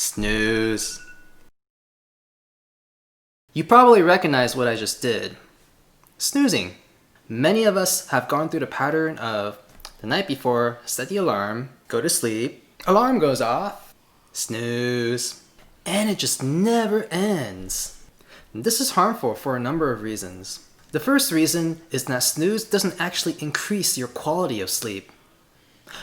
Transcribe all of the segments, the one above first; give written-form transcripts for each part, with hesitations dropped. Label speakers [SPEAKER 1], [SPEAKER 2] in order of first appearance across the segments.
[SPEAKER 1] Snooze. You probably recognize what I just did. Snoozing. Many of us have gone through the pattern of the night before, set the alarm, go to sleep, alarm goes off, snooze, and it just never ends. This is harmful for a number of reasons. The first reason is that snooze doesn't actually increase your quality of sleep.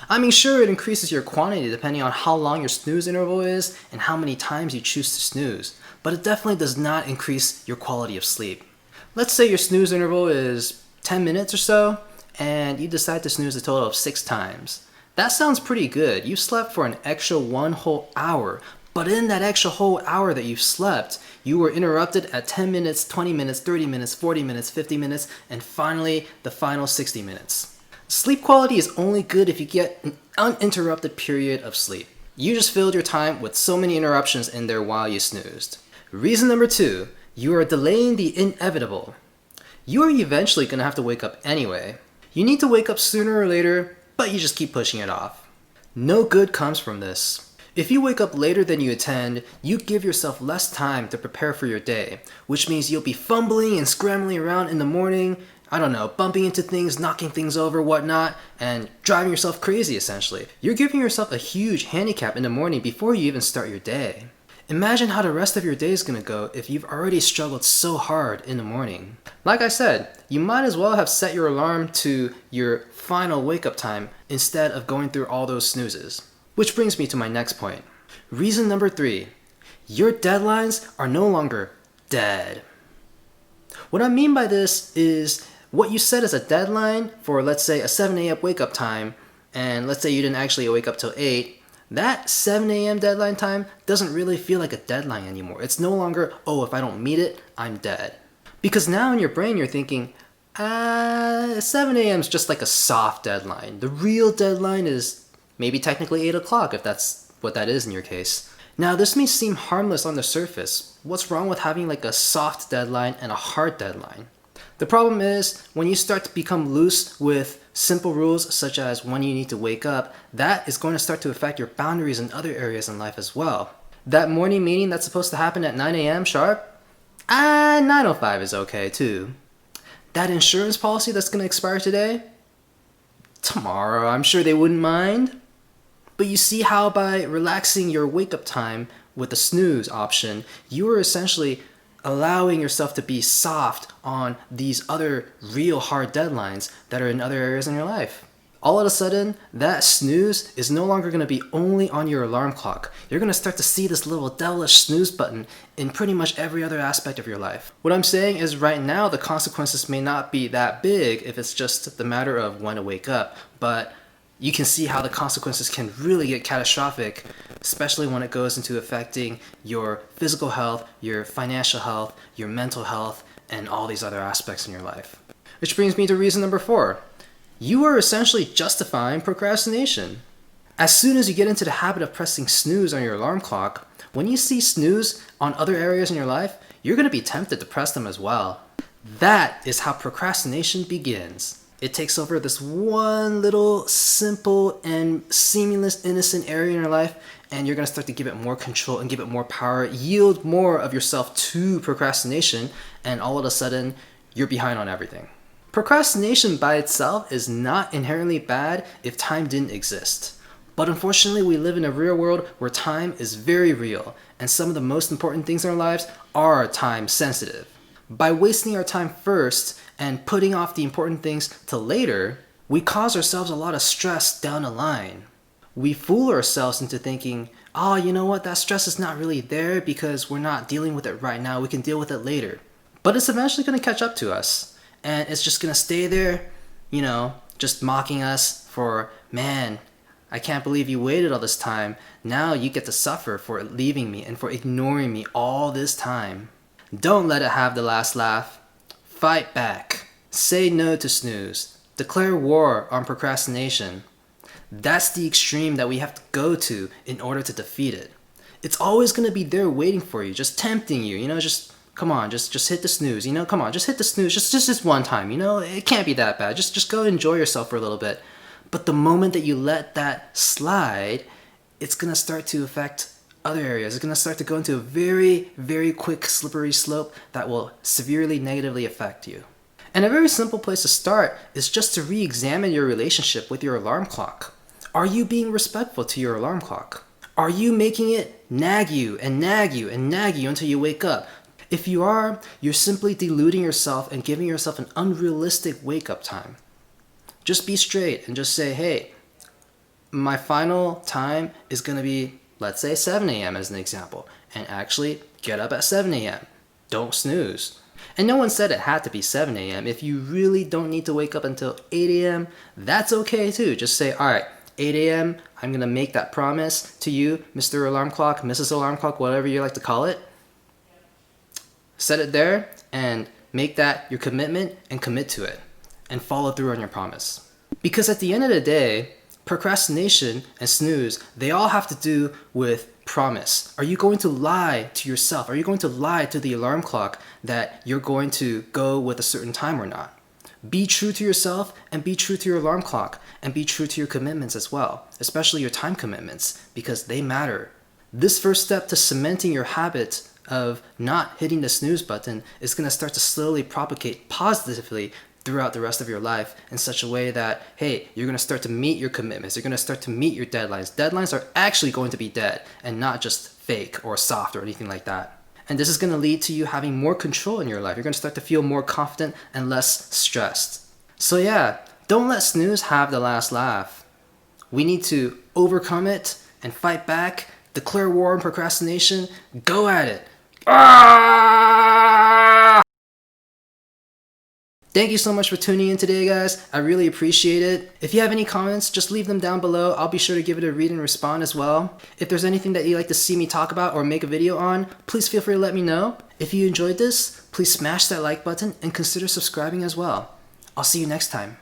[SPEAKER 1] I mean, sure, it increases your quantity depending on how long your snooze interval is and how many times you choose to snooze, but it definitely does not increase your quality of sleep. Let's say your snooze interval is 10 minutes or so, and you decide to snooze a total of 6 times. That sounds pretty good. You slept for an extra 1 whole hour, but in that extra whole hour that you slept, you were interrupted at 10 minutes, 20 minutes, 30 minutes, 40 minutes, 50 minutes, and finally, the final 60 minutes. Sleep quality is only good if you get an uninterrupted period of sleep. You just filled your time with so many interruptions in there while you snoozed. Reason number 2, you are delaying the inevitable. You are eventually going to have to wake up anyway. You need to wake up sooner or later, but you just keep pushing it off. No good comes from this. If you wake up later than you intend, you give yourself less time to prepare for your day, which means you'll be fumbling and scrambling around in the morning, bumping into things, knocking things over, whatnot, and driving yourself crazy essentially. You're giving yourself a huge handicap in the morning before you even start your day. Imagine how the rest of your day is going to go if you've already struggled so hard in the morning. Like I said, you might as well have set your alarm to your final wake-up time instead of going through all those snoozes. Which brings me to my next point. Reason number 3, your deadlines are no longer dead. What I mean by this is what you set as a deadline for, let's say, a 7 a.m. wake-up time, and let's say you didn't actually wake up till 8, that 7 a.m. deadline time doesn't really feel like a deadline anymore. It's no longer, oh, if I don't meet it, I'm dead. Because now in your brain you're thinking, 7 a.m. is just like a soft deadline. The real deadline is maybe technically 8 o'clock if that's what that is in your case. Now this may seem harmless on the surface. What's wrong with having like a soft deadline and a hard deadline? The problem is when you start to become loose with simple rules such as when you need to wake up, that is going to start to affect your boundaries in other areas in life as well. That morning meeting that's supposed to happen at 9 a.m. sharp? 9:05 is okay too. That insurance policy that's going to expire today? Tomorrow, I'm sure they wouldn't mind. But you see how by relaxing your wake-up time with the snooze option, you are essentially allowing yourself to be soft on these other real hard deadlines that are in other areas in your life. All of a sudden, that snooze is no longer going to be only on your alarm clock. You're going to start to see this little devilish snooze button in pretty much every other aspect of your life. What I'm saying is right now, the consequences may not be that big if it's just the matter of when to wake up, but you can see how the consequences can really get catastrophic, especially when it goes into affecting your physical health, your financial health, your mental health, and all these other aspects in your life. Which brings me to reason number 4. You are essentially justifying procrastination. As soon as you get into the habit of pressing snooze on your alarm clock, when you see snooze on other areas in your life, you're going to be tempted to press them as well. That is how procrastination begins. It takes over this one little simple and seamless innocent area in your life, and you're going to start to give it more control and give it more power, yield more of yourself to procrastination, and all of a sudden you're behind on everything. Procrastination by itself is not inherently bad if time didn't exist. But unfortunately we live in a real world where time is very real, and some of the most important things in our lives are time sensitive. By wasting our time first and putting off the important things to later, we cause ourselves a lot of stress down the line. We fool ourselves into thinking, oh, you know what, that stress is not really there because we're not dealing with it right now, we can deal with it later. But it's eventually going to catch up to us, and it's just going to stay there, just mocking us for, man, I can't believe you waited all this time. Now you get to suffer for leaving me and for ignoring me all this time. Don't let it have the last laugh. Fight back. Say no to snooze. Declare war on procrastination. That's the extreme that we have to go to in order to defeat it. It's always going to be there waiting for you, just tempting you, come on, just hit the snooze, come on, just hit the snooze, just this one time, it can't be that bad, just go enjoy yourself for a little bit. But the moment that you let that slide, it's going to start to affect other areas. It's going to start to go into a very, very quick slippery slope that will severely negatively affect you. And a very simple place to start is just to re-examine your relationship with your alarm clock. Are you being respectful to your alarm clock? Are you making it nag you and nag you and nag you until you wake up? If you are, you're simply deluding yourself and giving yourself an unrealistic wake-up time. Just be straight and just say, hey, my final time is going to be, let's say 7 a.m. as an example, and actually get up at 7 a.m. Don't snooze. And no one said it had to be 7 a.m. If you really don't need to wake up until 8 a.m., that's okay too. Just say, all right, 8 a.m., I'm going to make that promise to you, Mr. Alarm Clock, Mrs. Alarm Clock, whatever you like to call it. Set it there and make that your commitment and commit to it and follow through on your promise. Because at the end of the day, procrastination and snooze, they all have to do with promise. Are you going to lie to yourself? Are you going to lie to the alarm clock that you're going to go with a certain time or not? Be true to yourself and be true to your alarm clock and be true to your commitments as well, especially your time commitments, because they matter. This first step to cementing your habit of not hitting the snooze button is going to start to slowly propagate positively throughout the rest of your life in such a way that, hey, you're going to start to meet your commitments. You're going to start to meet your deadlines. Deadlines are actually going to be dead and not just fake or soft or anything like that. And this is going to lead to you having more control in your life. You're going to start to feel more confident and less stressed. So yeah, don't let snooze have the last laugh. We need to overcome it and fight back, declare war on procrastination, go at it. Ah! Thank you so much for tuning in today, guys. I really appreciate it. If you have any comments, just leave them down below. I'll be sure to give it a read and respond as well. If there's anything that you'd like to see me talk about or make a video on, please feel free to let me know. If you enjoyed this, please smash that like button and consider subscribing as well. I'll see you next time.